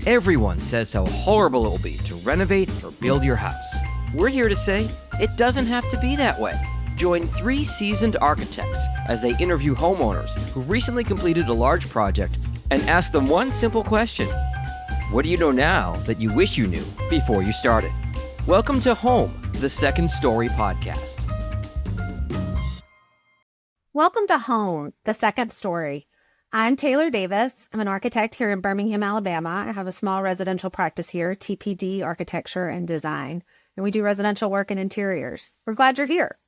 Everyone says how horrible it will be to renovate or build your house. We're here to say it doesn't have to be that way. Join 3 seasoned architects as they interview homeowners who recently completed a large project and ask them one simple question. What do you know now that you wish you knew before you started? Welcome to Home, the Second Story podcast. Welcome to Home, the Second Story. I'm Taylor Davis. I'm an architect here in Birmingham, Alabama. I have a small residential practice here, TPD Architecture and Design, and we do residential work and interiors. We're glad you're here.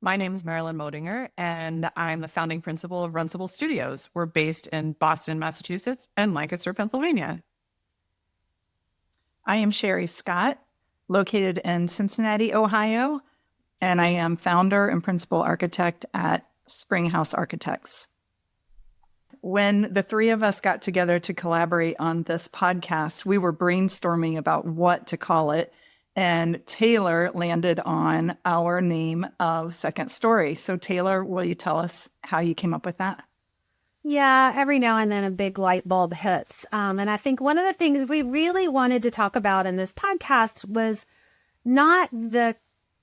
My name is Marilyn Moedinger, and I'm the founding principal of Runcible Studios. We're based in Boston, Massachusetts, and Lancaster, Pennsylvania. I am Sheri Scott, located in Cincinnati, Ohio, and I am founder and principal architect at Springhouse Architects. When the 3 of us got together to collaborate on this podcast, we were brainstorming about what to call it, and Taylor landed on our name of Second Story. So Taylor, will you tell us how you came up with that? Yeah, every now and then a big light bulb hits. And I think one of the things we really wanted to talk about in this podcast was not the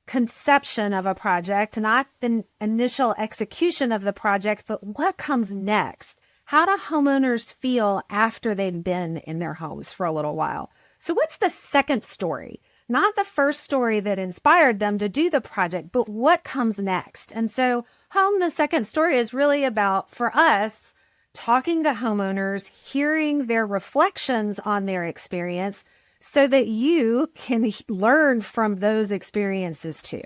conception of a project, not the initial execution of the project, but what comes next. How do homeowners feel after they've been in their homes for a little while? So what's the second story? Not the first story that inspired them to do the project, but what comes next? And so Home, the Second Story is really about, for us, talking to homeowners, hearing their reflections on their experience so that you can learn from those experiences too.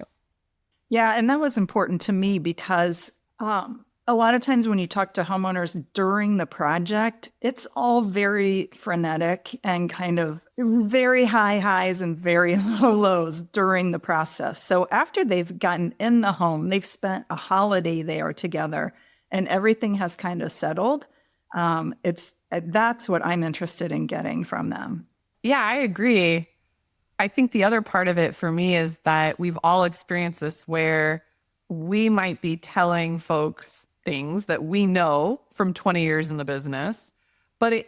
Yeah, and that was important to me because a lot of times when you talk to homeowners during the project, it's all very frenetic and kind of very high highs and very low lows during the process. So after they've gotten in the home, they've spent a holiday there together and everything has kind of settled. That's what I'm interested in getting from them. Yeah, I agree. I think the other part of it for me is that we've all experienced this where we might be telling folks things that we know from 20 years in the business, but it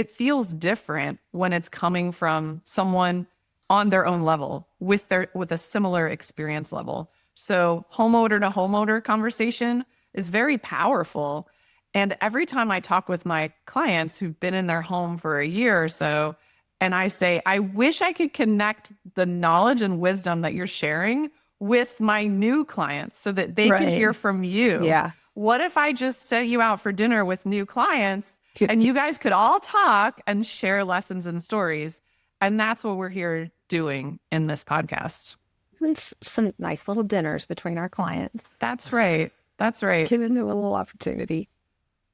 feels different when it's coming from someone on their own level with a similar experience level. So homeowner to homeowner conversation is very powerful. And every time I talk with my clients who've been in their home for a year or so, and I say, I wish I could connect the knowledge and wisdom that you're sharing with my new clients so that they can hear from you. Yeah. What if I just sent you out for dinner with new clients and you guys could all talk and share lessons and stories? And that's what we're here doing in this podcast. Some nice little dinners between our clients. That's right. That's right. Give them a little opportunity.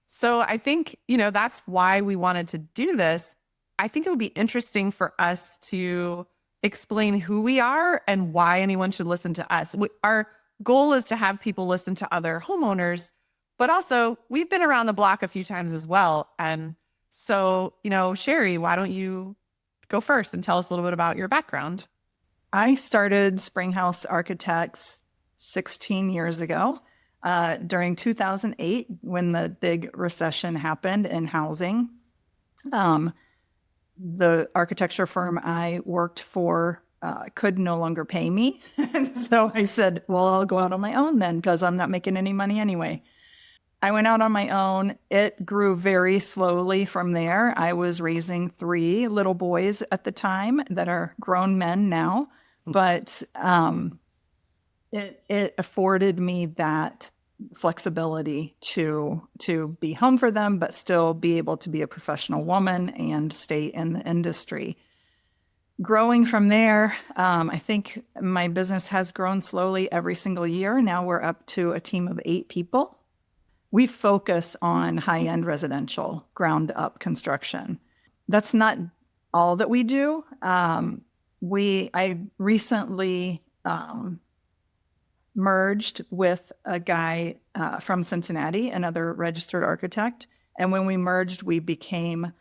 So I think, that's why we wanted to do this. I think it would be interesting for us to explain who we are and why anyone should listen to us. Our goal is to have people listen to other homeowners, but also we've been around the block a few times as well. And so, Sheri, why don't you go first and tell us a little bit about your background? I started Springhouse Architects 16 years ago during 2008 when the big recession happened in housing. The architecture firm I worked for could no longer pay me. And so I said, well, I'll go out on my own then because I'm not making any money anyway. I went out on my own. It grew very slowly from there. I was raising 3 little boys at the time that are grown men now, but it afforded me that flexibility to be home for them, but still be able to be a professional woman and stay in the industry. Growing from there, I think my business has grown slowly every single year. Now we're up to a team of 8 people. We focus on high-end residential, ground-up construction. That's not all that we do. I recently merged with a guy from Cincinnati, another registered architect. And when we merged, we became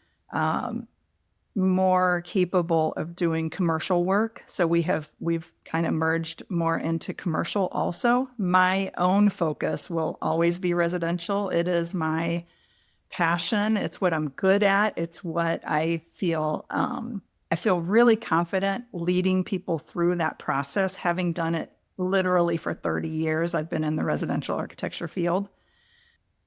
more capable of doing commercial work. So we've kind of merged more into commercial also. My own focus will always be residential. It is my passion. It's what I'm good at. It's what I feel really confident leading people through that process, having done it literally for 30 years. I've been in the residential architecture field.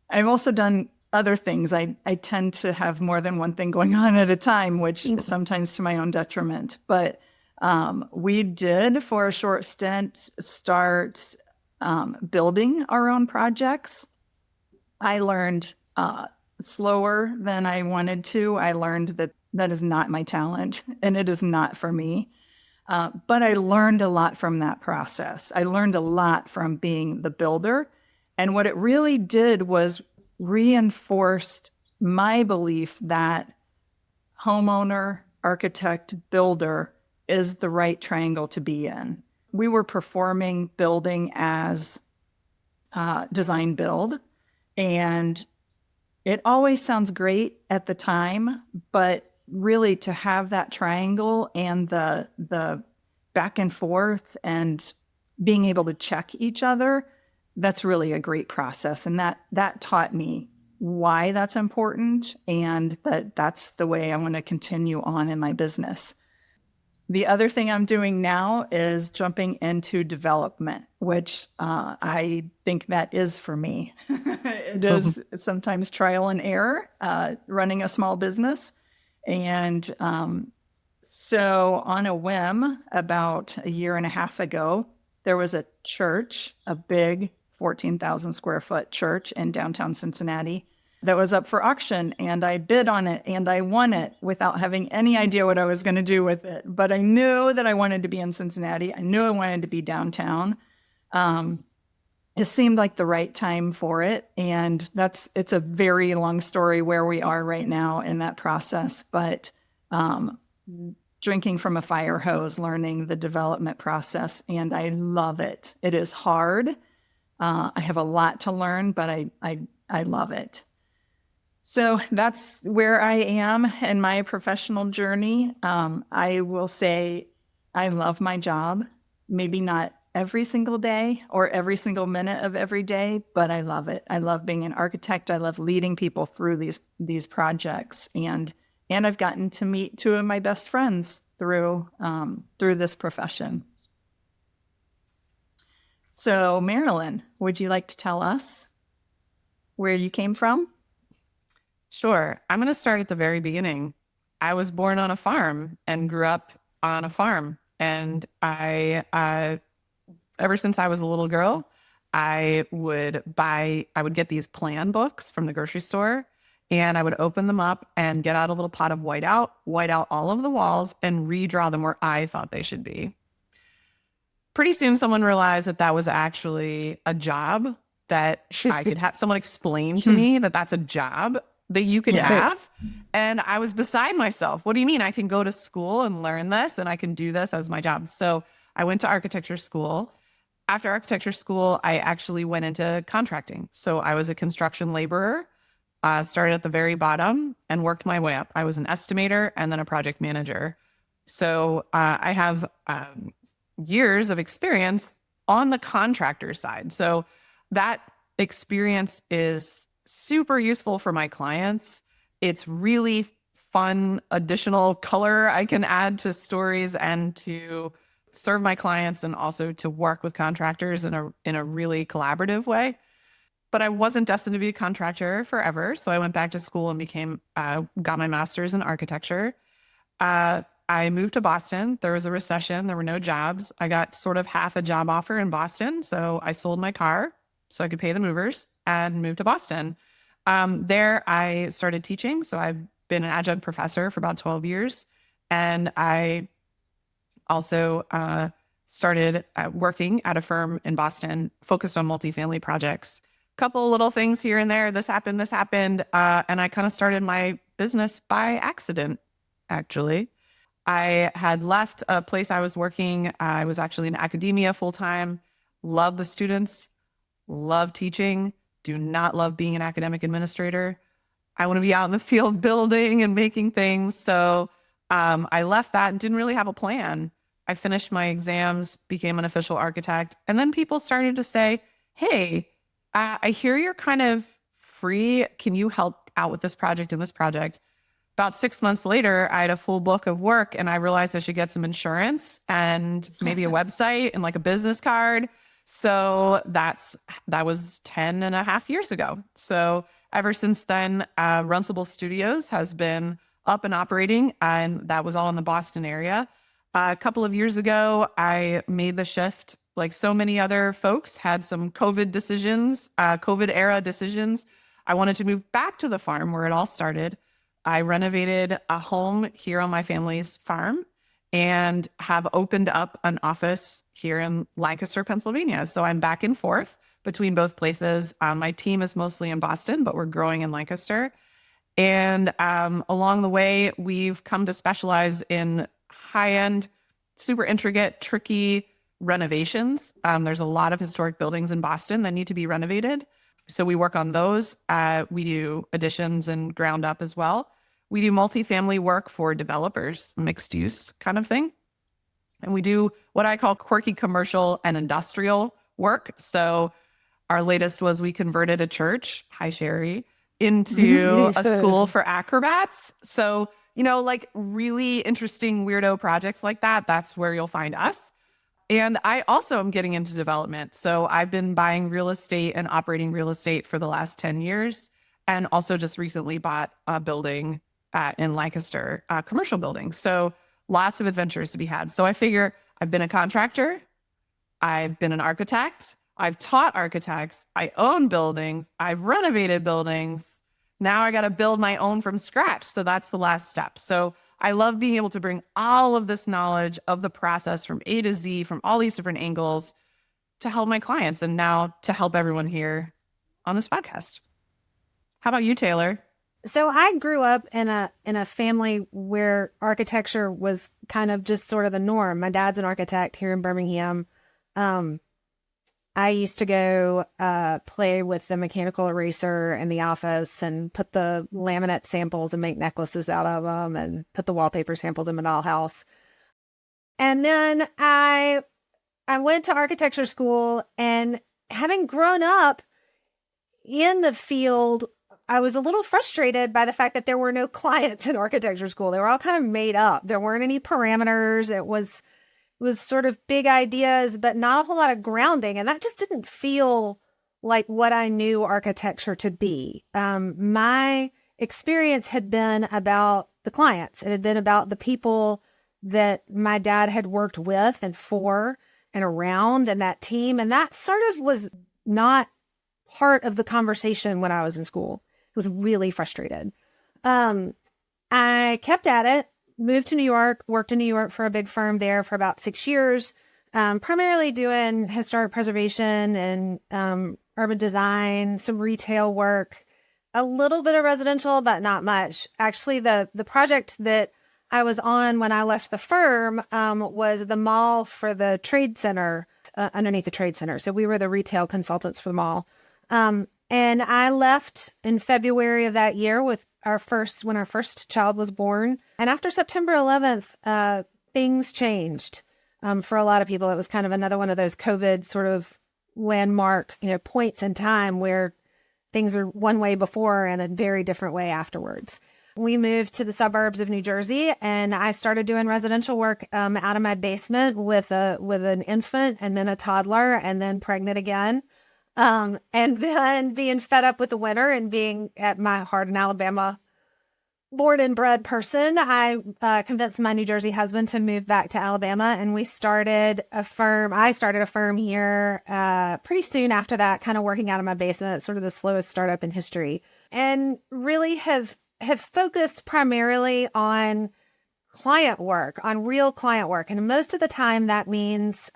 I've also done other things. I tend to have more than one thing going on at a time, which is sometimes to my own detriment. But we did, for a short stint, start building our own projects. I learned slower than I wanted to. I learned that that is not my talent and it is not for me. But I learned a lot from that process. I learned a lot from being the builder. And what it really did was reinforced my belief that homeowner, architect, builder is the right triangle to be in. We were performing building as design build, and it always sounds great at the time, but really to have that triangle and the back and forth and being able to check each other, that's really a great process. And that taught me why that's important and that's the way I want to continue on in my business. The other thing I'm doing now is jumping into development, which I think that is for me. It is sometimes trial and error, running a small business. And so on a whim, about a year and a half ago, there was a church, a big 14,000 square foot church in downtown Cincinnati that was up for auction, and I bid on it and I won it without having any idea what I was going to do with it. But I knew that I wanted to be in Cincinnati. I knew I wanted to be downtown. It seemed like the right time for it. And it's a very long story where we are right now in that process. But drinking from a fire hose, learning the development process, and I love it. It is hard. I have a lot to learn, but I love it. So that's where I am in my professional journey. I will say I love my job, maybe not every single day or every single minute of every day, but I love it. I love being an architect. I love leading people through these projects. And I've gotten to meet two of my best friends through this profession. So Marilyn, would you like to tell us where you came from? Sure. I'm going to start at the very beginning. I was born on a farm and grew up on a farm. And I ever since I was a little girl, I would get these plan books from the grocery store, and I would open them up and get out a little pot of white out all of the walls and redraw them where I thought they should be. Pretty soon someone realized that was actually a job that I could have someone explain to me that that's a job that you could have. And I was beside myself. What do you mean? I can go to school and learn this and I can do this as my job. So I went to architecture school. After architecture school, I actually went into contracting. So I was a construction laborer, started at the very bottom and worked my way up. I was an estimator and then a project manager. So I have years of experience on the contractor side. So that experience is super useful for my clients. It's really fun additional color I can add to stories and to serve my clients and also to work with contractors in a really collaborative way. But I wasn't destined to be a contractor forever. So I went back to school and got my master's in architecture. I moved to Boston. There was a recession. There were no jobs. I got sort of half a job offer in Boston. So I sold my car so I could pay the movers and moved to Boston. There I started teaching. So I've been an adjunct professor for about 12 years. And I also started working at a firm in Boston focused on multifamily projects. Couple little things here and there. This happened. And I kind of started my business by accident, actually. I had left a place I was working. I was actually in academia full-time. Love the students. Love teaching. Do not love being an academic administrator. I want to be out in the field building and making things. So I left that and didn't really have a plan. I finished my exams, became an official architect. And then people started to say, hey, I hear you're kind of free. Can you help out with this project and this project. About 6 months later, I had a full book of work and I realized I should get some insurance and maybe a website and like a business card. So that was 10 and a half years ago. So ever since then, Runcible Studios has been up and operating, and that was all in the Boston area. A couple of years ago, I made the shift, like so many other folks, had some COVID era decisions. I wanted to move back to the farm where it all started. I renovated a home here on my family's farm and have opened up an office here in Lancaster, Pennsylvania. So I'm back and forth between both places. My team is mostly in Boston, but we're growing in Lancaster. And along the way, we've come to specialize in high-end, super intricate, tricky renovations. There's a lot of historic buildings in Boston that need to be renovated. So we work on those. We do additions and ground up as well. We do multifamily work for developers, mixed use kind of thing. And we do what I call quirky commercial and industrial work. So our latest was we converted a church, hi Sheri, into a school for acrobats. So, like really interesting weirdo projects like that, that's where you'll find us. And I also am getting into development. So I've been buying real estate and operating real estate for the last 10 years. And also just recently bought a building in Lancaster, commercial building. So lots of adventures to be had. So I figure I've been a contractor. I've been an architect. I've taught architects. I own buildings. I've renovated buildings. Now I got to build my own from scratch. So that's the last step. So I love being able to bring all of this knowledge of the process from A to Z, from all these different angles to help my clients and now to help everyone here on this podcast. How about you, Taylor? So I grew up in a family where architecture was kind of just sort of the norm. My dad's an architect here in Birmingham. I used to go play with the mechanical eraser in the office and put the laminate samples and make necklaces out of them and put the wallpaper samples in my dollhouse. And then I went to architecture school, and having grown up in the field, I was a little frustrated by the fact that there were no clients in architecture school. They were all kind of made up. There weren't any parameters. It was sort of big ideas, but not a whole lot of grounding. And that just didn't feel like what I knew architecture to be. My experience had been about the clients. It had been about the people that my dad had worked with and for and around, and that team. And that sort of was not part of the conversation when I was in school. I was really frustrated. I kept at it, moved to New York, worked in New York for a big firm there for about 6 years, primarily doing historic preservation and urban design, some retail work, a little bit of residential, but not much. Actually, the project that I was on when I left the firm was the mall for the trade center, underneath the trade center. So we were the retail consultants for the mall. And I left in February of that year when our first child was born. And after September 11th, things changed for a lot of people. It was kind of another one of those COVID sort of landmark, points in time where things are one way before and a very different way afterwards. We moved to the suburbs of New Jersey, and I started doing residential work out of my basement with an infant and then a toddler and then pregnant again. And then being fed up with the winter and being at my heart an Alabama born and bred person, I convinced my New Jersey husband to move back to Alabama, and we started a firm. I started a firm here pretty soon after that, kind of working out of my basement. It's sort of the slowest startup in history, and really have focused primarily on client work, on real client work. And most of the time that means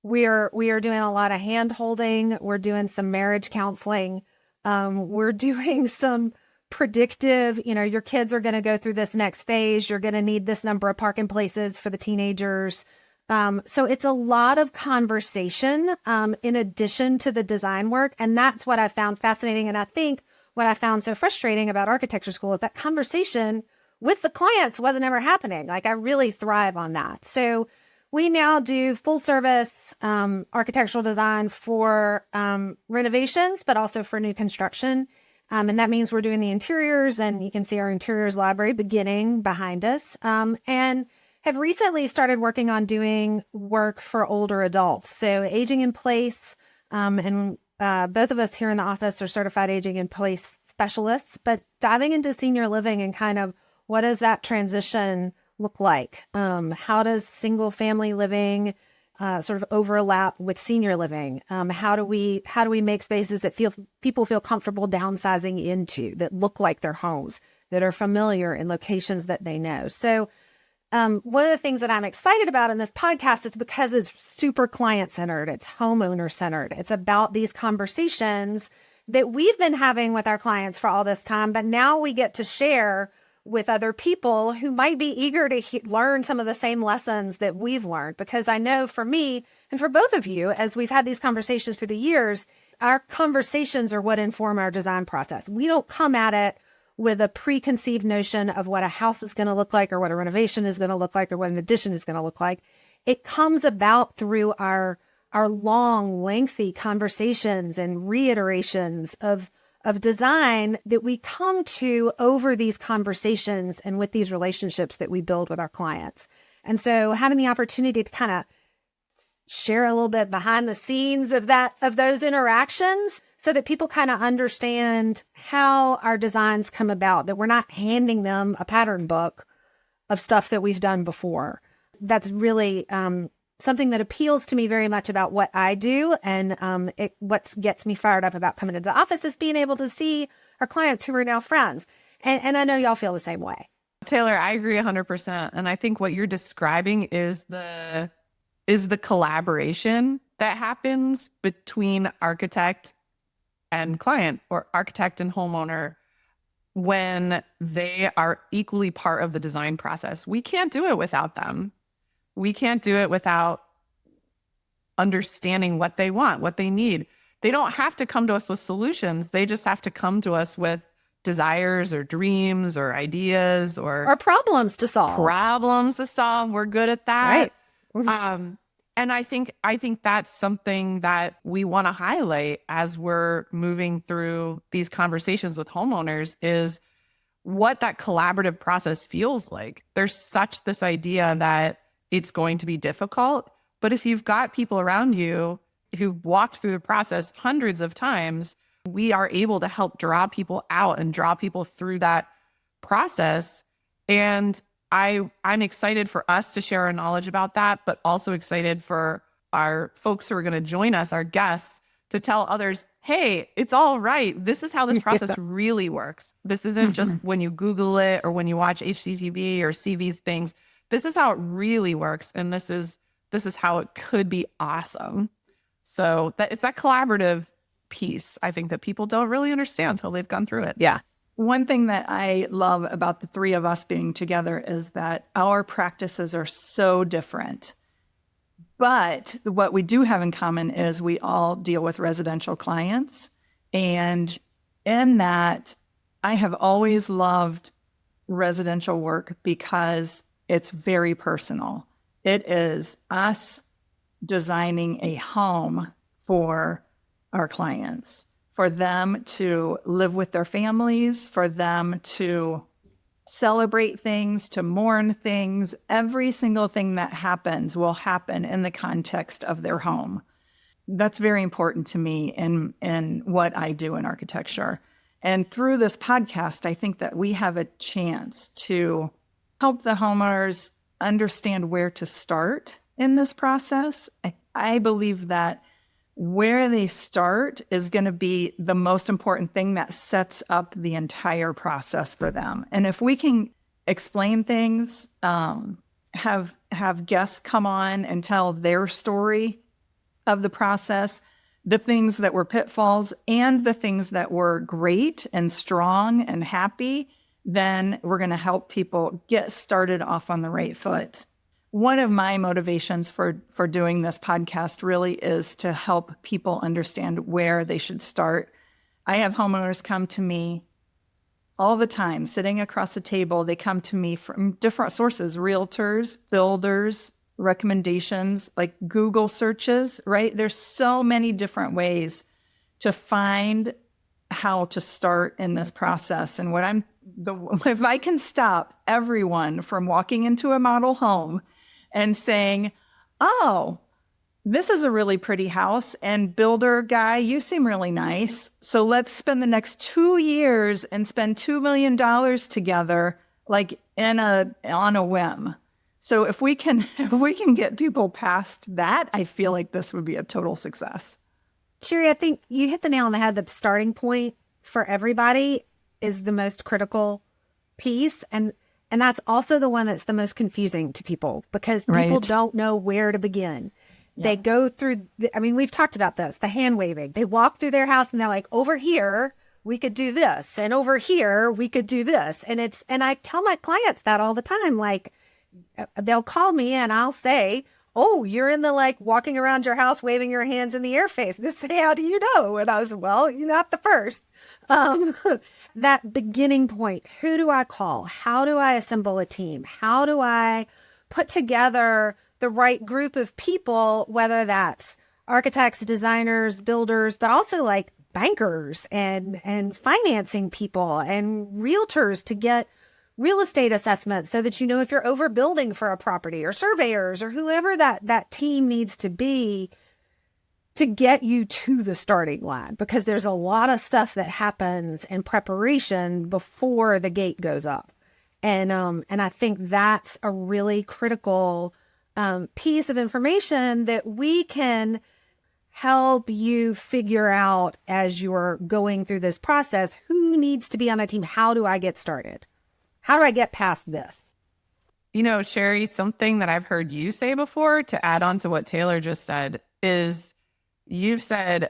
we are doing a lot of hand holding. We're doing some marriage counseling. We're doing some predictive, your kids are going to go through this next phase. You're going to need this number of parking places for the teenagers. So it's a lot of conversation in addition to the design work. And that's what I found fascinating. And I think what I found so frustrating about architecture school is that conversation with the clients wasn't ever happening. Like, I really thrive on that. So we now do full service architectural design for renovations, but also for new construction. And that means we're doing the interiors, and you can see our interiors library beginning behind us. And have recently started working on doing work for older adults. So aging in place, and both of us here in the office are certified aging in place specialists, but diving into senior living and kind of what does that transition look like? How does single family living sort of overlap with senior living? How do we make spaces that people feel comfortable downsizing into, that look like their homes, that are familiar in locations that they know? So one of the things that I'm excited about in this podcast is because it's super client-centered, it's homeowner-centered. It's about these conversations that we've been having with our clients for all this time, but now we get to share with other people who might be eager to learn some of the same lessons that we've learned. Because I know for me and for both of you, as we've had these conversations through the years, our conversations are what inform our design process. We don't come at it with a preconceived notion of what a house is going to look like or what a renovation is going to look like or what an addition is going to look like. It comes about through our long, lengthy conversations and reiterations of design that we come to over these conversations and with these relationships that we build with our clients. And so having the opportunity to kind of share a little bit behind the scenes of those interactions so that people kind of understand how our designs come about, that we're not handing them a pattern book of stuff that we've done before. That's really something that appeals to me very much about what I do. And what gets me fired up about coming into the office is being able to see our clients who are now friends. And I know y'all feel the same way. Taylor, I agree 100%. And I think what you're describing is the collaboration that happens between architect and client, or architect and homeowner, when they are equally part of the design process. We can't do it without them. We can't do it without understanding what they want, what they need. They don't have to come to us with solutions. They just have to come to us with desires or dreams or ideas or problems to solve. We're good at that. Right. And I think that's something that we want to highlight as we're moving through these conversations with homeowners, is what that collaborative process feels like. There's such this idea that it's going to be difficult, but if you've got people around you who've walked through the process hundreds of times, we are able to help draw people out and draw people through that process. And I'm excited for us to share our knowledge about that, but also excited for our folks who are going to join us, our guests, to tell others, hey, it's all right. This is how this process really works. This isn't just when you Google it or when you watch HGTV or see these things. This is how it really works. And this is how it could be awesome. So it's that collaborative piece, I think, that people don't really understand until they've gone through it. Yeah. One thing that I love about the three of us being together is that our practices are so different. But what we do have in common is we all deal with residential clients. And in that, I have always loved residential work because it's very personal. It is us designing a home for our clients, for them to live with their families, for them to celebrate things, to mourn things. Every single thing that happens will happen in the context of their home. That's very important to me in what I do in architecture. And through this podcast, I think that we have a chance to help the homeowners understand where to start in this process. I believe that where they start is going to be the most important thing that sets up the entire process for them. And if we can explain things, have guests come on and tell their story of the process, the things that were pitfalls and the things that were great and strong and happy, then we're going to help people get started off on the right foot. One of my motivations for doing this podcast really is to help people understand where they should start. I have homeowners come to me all the time, sitting across the table. They come to me from different sources, realtors, builders, recommendations, like Google searches, right? There's so many different ways to find how to start in this process. And if I can stop everyone from walking into a model home and saying, oh, this is a really pretty house, and builder guy, you seem really nice. So let's spend the next 2 years and spend $2 million together, like on a whim. So if we can get people past that, I feel like this would be a total success. Sheri, I think you hit the nail on the head that the starting point for everybody is the most critical piece. And that's also the one that's the most confusing to people, because people don't know where to begin. Yeah. They go through, we've talked about this, the hand waving. They walk through their house and they're like, over here, we could do this. And over here, we could do this. And I tell my clients that all the time. Like, they'll call me and I'll say, oh, you're in the walking around your house, waving your hands in the air phase. They say, how do you know? And I was, well, you're not the first. That beginning point, who do I call? How do I assemble a team? How do I put together the right group of people, whether that's architects, designers, builders, but also bankers and financing people and realtors to get real estate assessments so that you know if you're overbuilding for a property, or surveyors, or whoever that team needs to be to get you to the starting line, because there's a lot of stuff that happens in preparation before the gate goes up. And I think that's a really critical piece of information that we can help you figure out as you're going through this process. Who needs to be on that team? How do I get started? How do I get past this? Sheri, something that I've heard you say before, to add on to what Taylor just said, is you've said,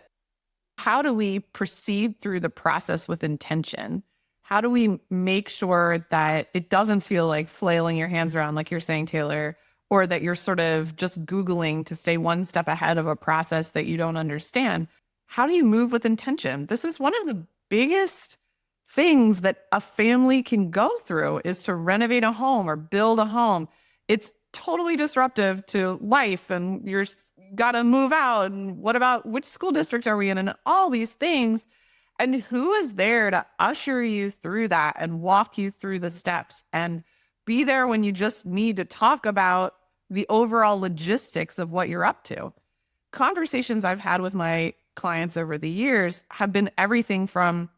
how do we proceed through the process with intention? How do we make sure that it doesn't feel like flailing your hands around, like you're saying, Taylor, or that you're sort of just Googling to stay one step ahead of a process that you don't understand? How do you move with intention? This is one of the biggest things that a family can go through, is to renovate a home or build a home. It's totally disruptive to life, and you're got to move out. And what about which school district are we in? And all these things. And who is there to usher you through that and walk you through the steps and be there when you just need to talk about the overall logistics of what you're up to? Conversations I've had with my clients over the years have been everything from,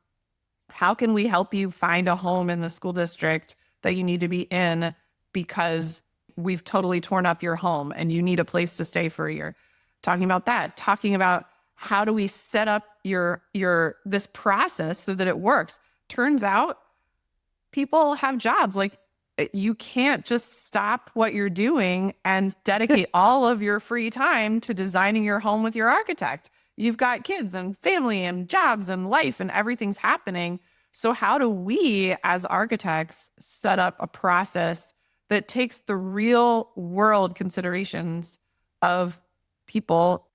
how can we help you find a home in the school district that you need to be in because we've totally torn up your home and you need a place to stay for a year? Talking about that, talking about how do we set up this process so that it works? Turns out people have jobs. You can't just stop what you're doing and dedicate all of your free time to designing your home with your architect. You've got kids and family and jobs and life, and everything's happening. So how do we as architects set up a process that takes the real world considerations of people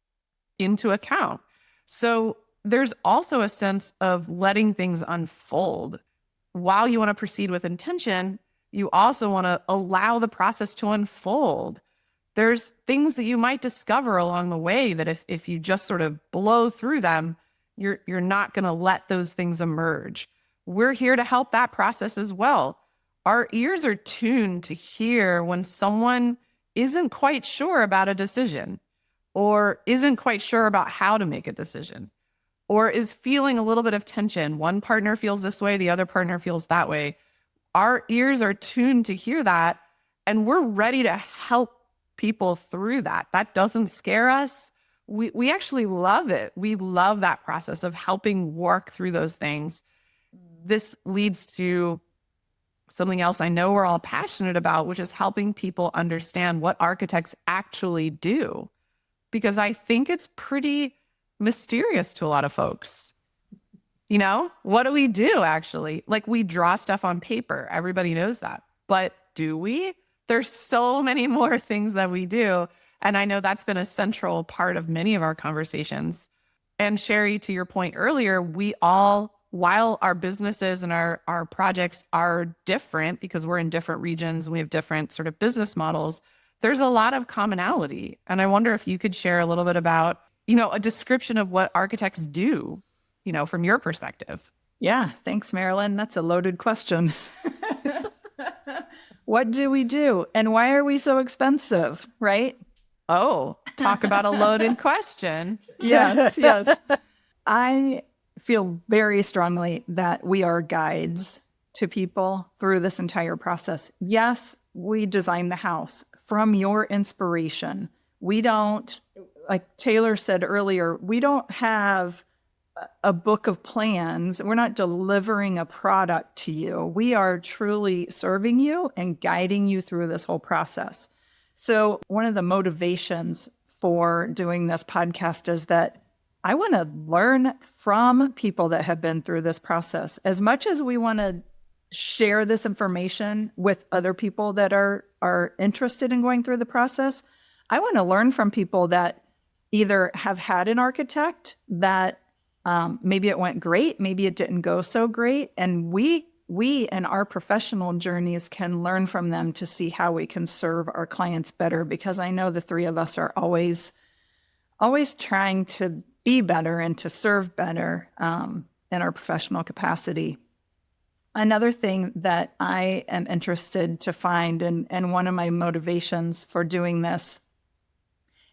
into account? So there's also a sense of letting things unfold. While you want to proceed with intention, you also want to allow the process to unfold. There's things that you might discover along the way that if you just sort of blow through them, you're not going to let those things emerge. We're here to help that process as well. Our ears are tuned to hear when someone isn't quite sure about a decision, or isn't quite sure about how to make a decision, or is feeling a little bit of tension. One partner feels this way, the other partner feels that way. Our ears are tuned to hear that, and we're ready to help people through that. That doesn't scare us. We actually love it. We love that process of helping work through those things. This leads to something else I know we're all passionate about, which is helping people understand what architects actually do. Because I think it's pretty mysterious to a lot of folks. What do we do actually? We draw stuff on paper. Everybody knows that. But do we? There's so many more things that we do. And I know that's been a central part of many of our conversations. And Sheri, to your point earlier, we all, while our businesses and our projects are different because we're in different regions, we have different sort of business models, there's a lot of commonality. And I wonder if you could share a little bit about, a description of what architects do. from your perspective? Yeah, thanks, Marilyn. That's a loaded question. What do we do? And why are we so expensive, right? Oh, talk about a loaded question. Yes, yes. I feel very strongly that we are guides to people through this entire process. Yes, we design the house from your inspiration. We don't, like Taylor said earlier, we don't have a book of plans. We're not delivering a product to you. We are truly serving you and guiding you through this whole process. So one of the motivations for doing this podcast is that I want to learn from people that have been through this process. As much as we want to share this information with other people that are interested in going through the process, I want to learn from people that either have had an architect that maybe it went great, maybe it didn't go so great. And we in our professional journeys can learn from them to see how we can serve our clients better, because I know the three of us are always trying to be better and to serve better in our professional capacity. Another thing that I am interested to find, and one of my motivations for doing this,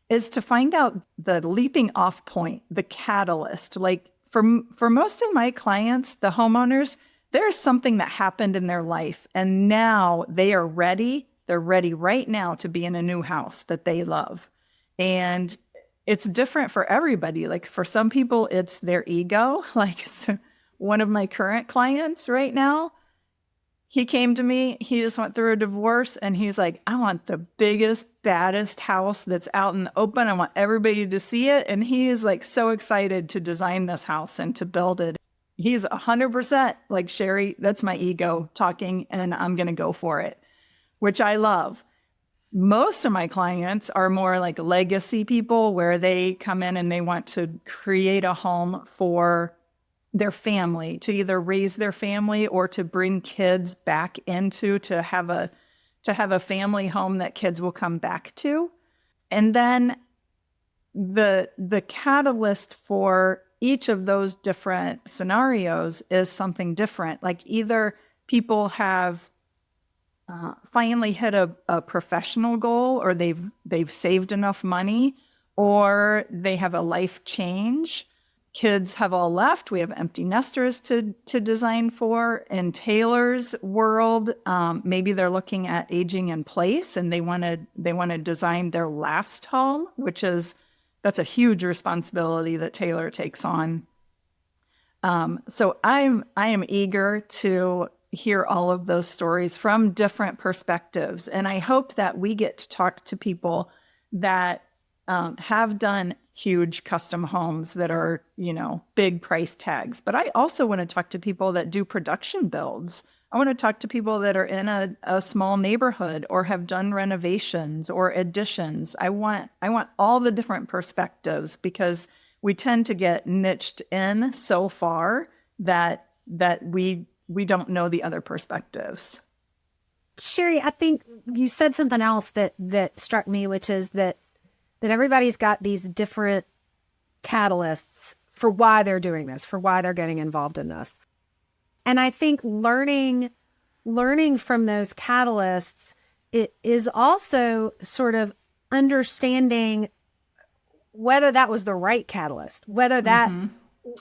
is to find out the leaping off point, the catalyst. Like for most of my clients, the homeowners, there's something that happened in their life and now they are ready. They're ready right now to be in a new house that they love. And it's different for everybody. Like for some people, it's their ego. Like so one of my current clients right now, he came to me, he just went through a divorce and he's like, I want the biggest, baddest house that's out in the open. I want everybody to see it. And he is like so excited to design this house and to build it. He's 100% like, Sheri, that's my ego talking and I'm going to go for it, which I love. Most of my clients are more like legacy people where they come in and they want to create a home for their family, to either raise their family or to bring kids back into, to have a family home that kids will come back to. And then the catalyst for each of those different scenarios is something different. Like either people have finally hit a professional goal, or they've saved enough money, or they have a life change. Kids have all left. We have empty nesters to design for. In Taylor's world, maybe they're looking at aging in place and they want to design their last home, that's a huge responsibility that Taylor takes on. So I am eager to hear all of those stories from different perspectives, and I hope that we get to talk to people that have done huge custom homes that are, big price tags. But I also want to talk to people that do production builds. I want to talk to people that are in a small neighborhood or have done renovations or additions. I want all the different perspectives, because we tend to get niched in so far that we don't know the other perspectives. Sheri, I think you said something else that struck me, which is that everybody's got these different catalysts for why they're doing this, for why they're getting involved in this. And I think learning from those catalysts, it is also sort of understanding whether that was the right catalyst, whether that,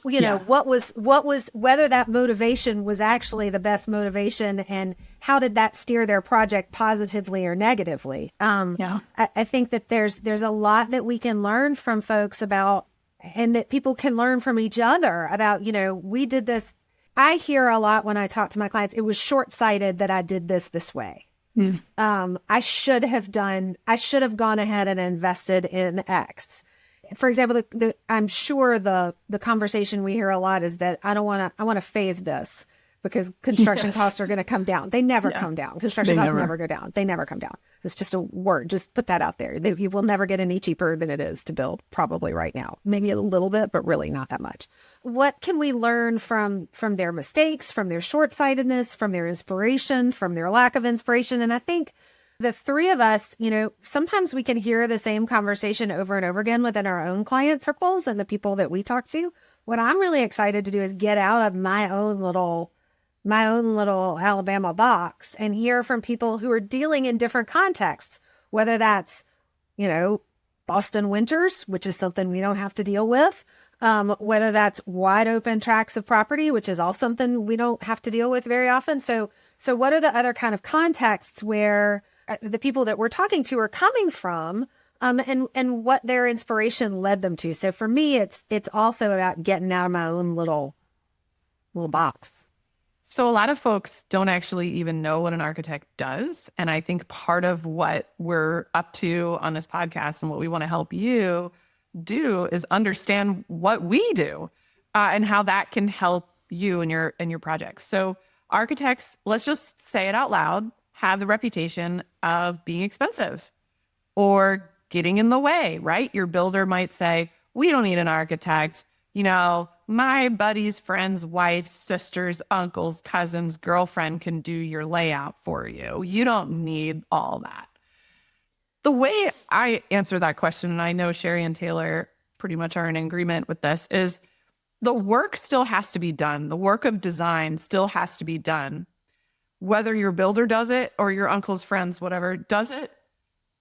whether that motivation was actually the best motivation, and how did that steer their project positively or negatively. I think that there's a lot that we can learn from folks about, and that people can learn from each other about, we did this. I hear a lot when I talk to my clients, it was short-sighted that I did this way. I should have gone ahead and invested in X. For example, I'm sure the conversation we hear a lot is that I want to phase this because construction costs are going to come down. They never come down. Construction costs never go down. They never come down. It's just a word. Just put that out there. You will never get any cheaper than it is to build probably right now. Maybe a little bit, but really not that much. What can we learn from their mistakes, from their short-sightedness, from their inspiration, from their lack of inspiration? And I think the three of us, sometimes we can hear the same conversation over and over again within our own client circles and the people that we talk to. what I'm really excited to do is get out of my own little Alabama box and hear from people who are dealing in different contexts, whether that's, Boston winters, which is something we don't have to deal with, whether that's wide open tracts of property, which is all something we don't have to deal with very often. So what are the other kind of contexts where the people that we're talking to are coming from, and what their inspiration led them to? So for me, it's also about getting out of my own little box. So a lot of folks don't actually even know what an architect does. And I think part of what we're up to on this podcast and what we want to help you do is understand what we do and how that can help you and your projects. So architects, let's just say it out loud, have the reputation of being expensive or getting in the way, right? Your builder might say, we don't need an architect. My buddy's friend's wife's sister's uncle's cousin's girlfriend can do your layout for you. You don't need all that. The way I answer that question, and I know Sheri and Taylor pretty much are in agreement with this, is the work still has to be done. The work of design still has to be done. Whether your builder does it or your uncle's friends, whatever, does it,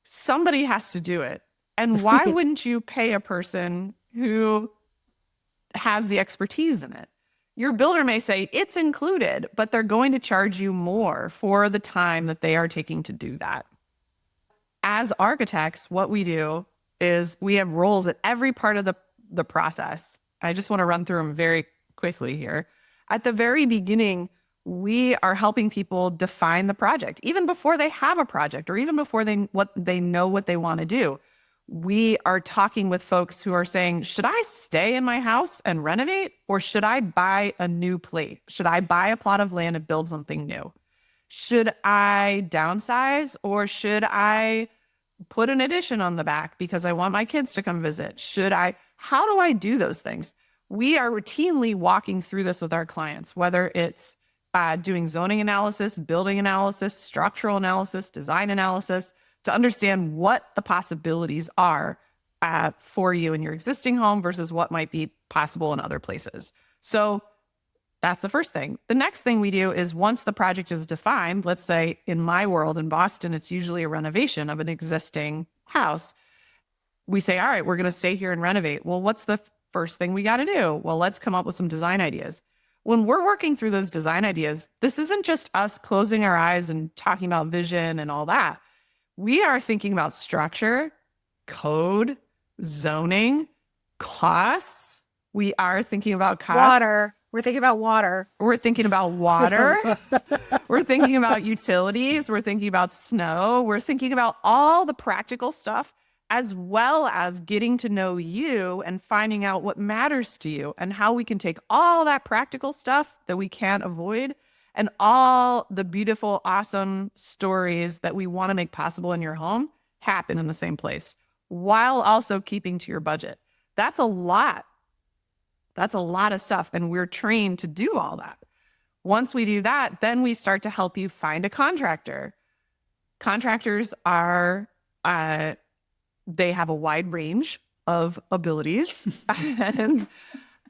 somebody has to do it. And why wouldn't you pay a person who has the expertise in it? Your builder may say it's included, but they're going to charge you more for the time that they are taking to do that. As architects, what we do is we have roles at every part of the process. I just want to run through them very quickly here. At the very beginning, we are helping people define the project, even before they have a project or even before they know what they want to do. We are talking with folks who are saying, should I stay in my house and renovate, or should I buy a new place? Should I buy a plot of land and build something new? Should I downsize, or should I put an addition on the back because I want my kids to come visit? How do I do those things? We are routinely walking through this with our clients, whether it's doing zoning analysis, building analysis, structural analysis, design analysis, to understand what the possibilities are for you in your existing home versus what might be possible in other places. So that's the first thing. The next thing we do is, once the project is defined, let's say in my world in Boston, it's usually a renovation of an existing house. We say, all right, we're going to stay here and renovate. Well, what's the first thing we got to do? Well, let's come up with some design ideas. When we're working through those design ideas, this isn't just us closing our eyes and talking about vision and all that. We are thinking about structure, code, zoning, costs. We are thinking about costs. Water. We're thinking about water. We're thinking about water. We're thinking about utilities. We're thinking about snow. We're thinking about all the practical stuff, as well as getting to know you and finding out what matters to you and how we can take all that practical stuff that we can't avoid and all the beautiful, awesome stories that we want to make possible in your home happen in the same place, while also keeping to your budget. That's a lot. That's a lot of stuff. And we're trained to do all that. Once we do that, then we start to help you find a contractor. Contractors are, they have a wide range of abilities and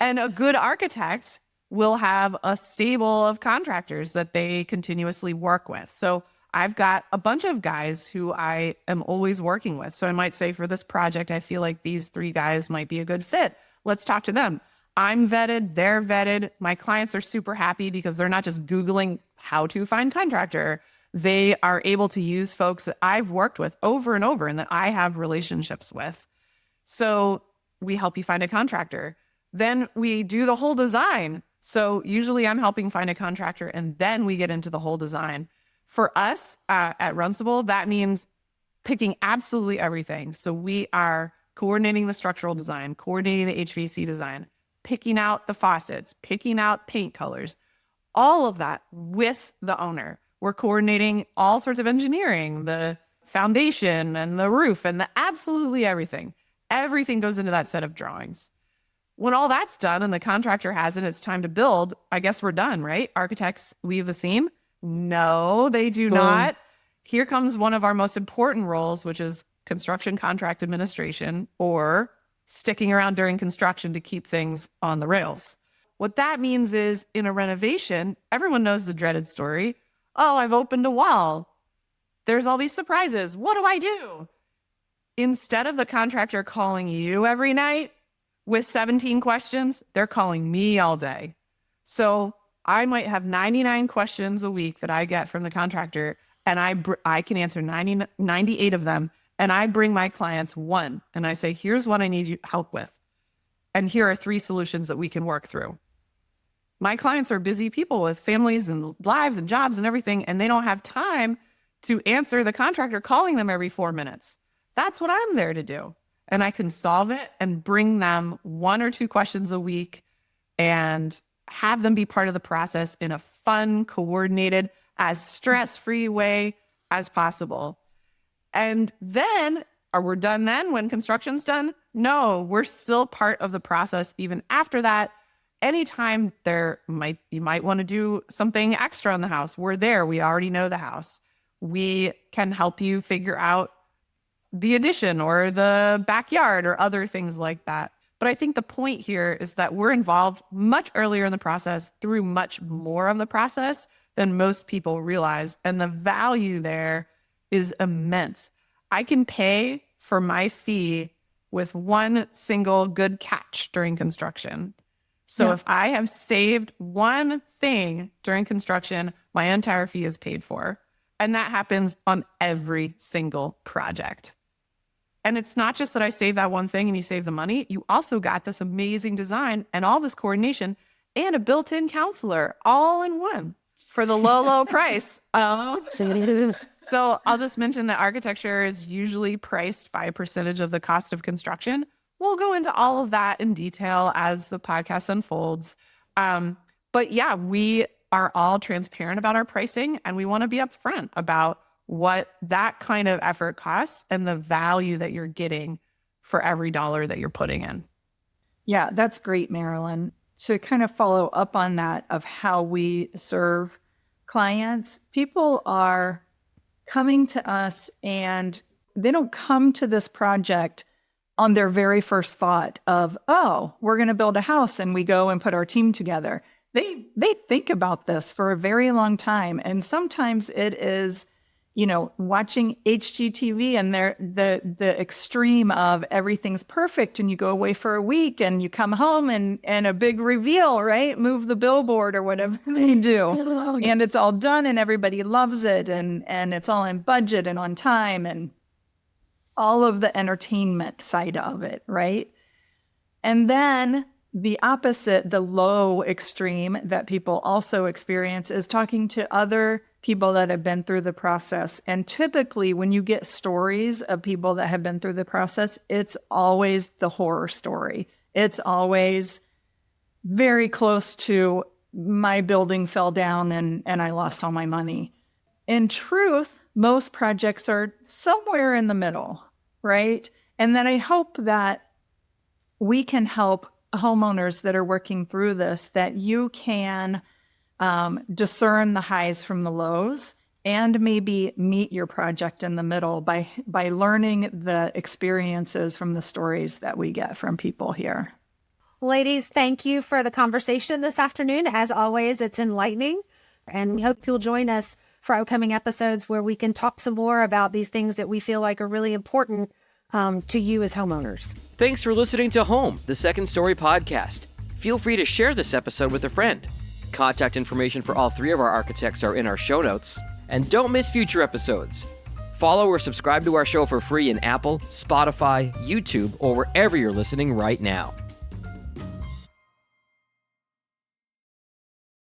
a good architect will have a stable of contractors that they continuously work with. So I've got a bunch of guys who I am always working with. So I might say, for this project, I feel like these 3 guys might be a good fit. Let's talk to them. I'm vetted, they're vetted. My clients are super happy because they're not just Googling how to find contractor. They are able to use folks that I've worked with over and over and that I have relationships with. So we help you find a contractor. Then we do the whole design. So usually I'm helping find a contractor and then we get into the whole design. For us at Runcible, that means picking absolutely everything. So we are coordinating the structural design, coordinating the HVAC design, picking out the faucets, picking out paint colors, all of that with the owner. We're coordinating all sorts of engineering, the foundation and the roof and the absolutely everything. Everything goes into that set of drawings. When all that's done and the contractor has it, it's time to build, I guess we're done, right? Architects leave the scene? No, they do not. Here comes one of our most important roles, which is construction contract administration, or sticking around during construction to keep things on the rails. What that means is in a renovation, everyone knows the dreaded story. Oh, I've opened a wall. There's all these surprises. What do I do? Instead of the contractor calling you every night with 17 questions, they're calling me all day. So I might have 99 questions a week that I get from the contractor, and I can answer 98 of them. And I bring my clients one, and I say, here's what I need you help with. And here are 3 solutions that we can work through. My clients are busy people with families and lives and jobs and everything, and they don't have time to answer the contractor calling them every 4 minutes. That's what I'm there to do. And I can solve it and bring them 1 or 2 questions a week and have them be part of the process in a fun, coordinated, as stress-free way as possible. And then, are we done then when construction's done? No, we're still part of the process even after that. Anytime you might want to do something extra on the house, we're there. We already know the house. We can help you figure out the addition or the backyard or other things like that. But I think the point here is that we're involved much earlier in the process through much more of the process than most people realize. And the value there is immense. I can pay for my fee with one single good catch during construction. So if I have saved one thing during construction, my entire fee is paid for. And that happens on every single project. And it's not just that I save that one thing and you save the money. You also got this amazing design and all this coordination and a built-in counselor all in one for the low, low price. So I'll just mention that architecture is usually priced by a percentage of the cost of construction. We'll go into all of that in detail as the podcast unfolds. But yeah, we are all transparent about our pricing, and we want to be upfront about what that kind of effort costs and the value that you're getting for every dollar that you're putting in. Yeah, that's great, Marilyn. To kind of follow up on that of how we serve clients, people are coming to us and they don't come to this project on their very first thought of, oh, we're going to build a house and we go and put our team together. They think about this for a very long time. And sometimes it is, watching HGTV and the extreme of everything's perfect and you go away for a week and you come home and a big reveal, right? Move the billboard or whatever they do. And it's all done and everybody loves it and it's all in budget and on time and all of the entertainment side of it, right? And then the opposite, the low extreme that people also experience is talking to other people that have been through the process. And typically when you get stories of people that have been through the process, it's always the horror story. It's always very close to my building fell down and I lost all my money. In truth, most projects are somewhere in the middle, right? And then I hope that we can help homeowners that are working through this, that you can discern the highs from the lows and maybe meet your project in the middle by learning the experiences from the stories that we get from people here. Ladies, thank you for the conversation this afternoon. As always, it's enlightening, and we hope you'll join us for upcoming episodes where we can talk some more about these things that we feel like are really important to you as homeowners. Thanks for listening to Home, the Second Story podcast. Feel free to share this episode with a friend. Contact information for all 3 of our architects are in our show notes. And don't miss future episodes. Follow or subscribe to our show for free in Apple, Spotify, YouTube, or wherever you're listening right now.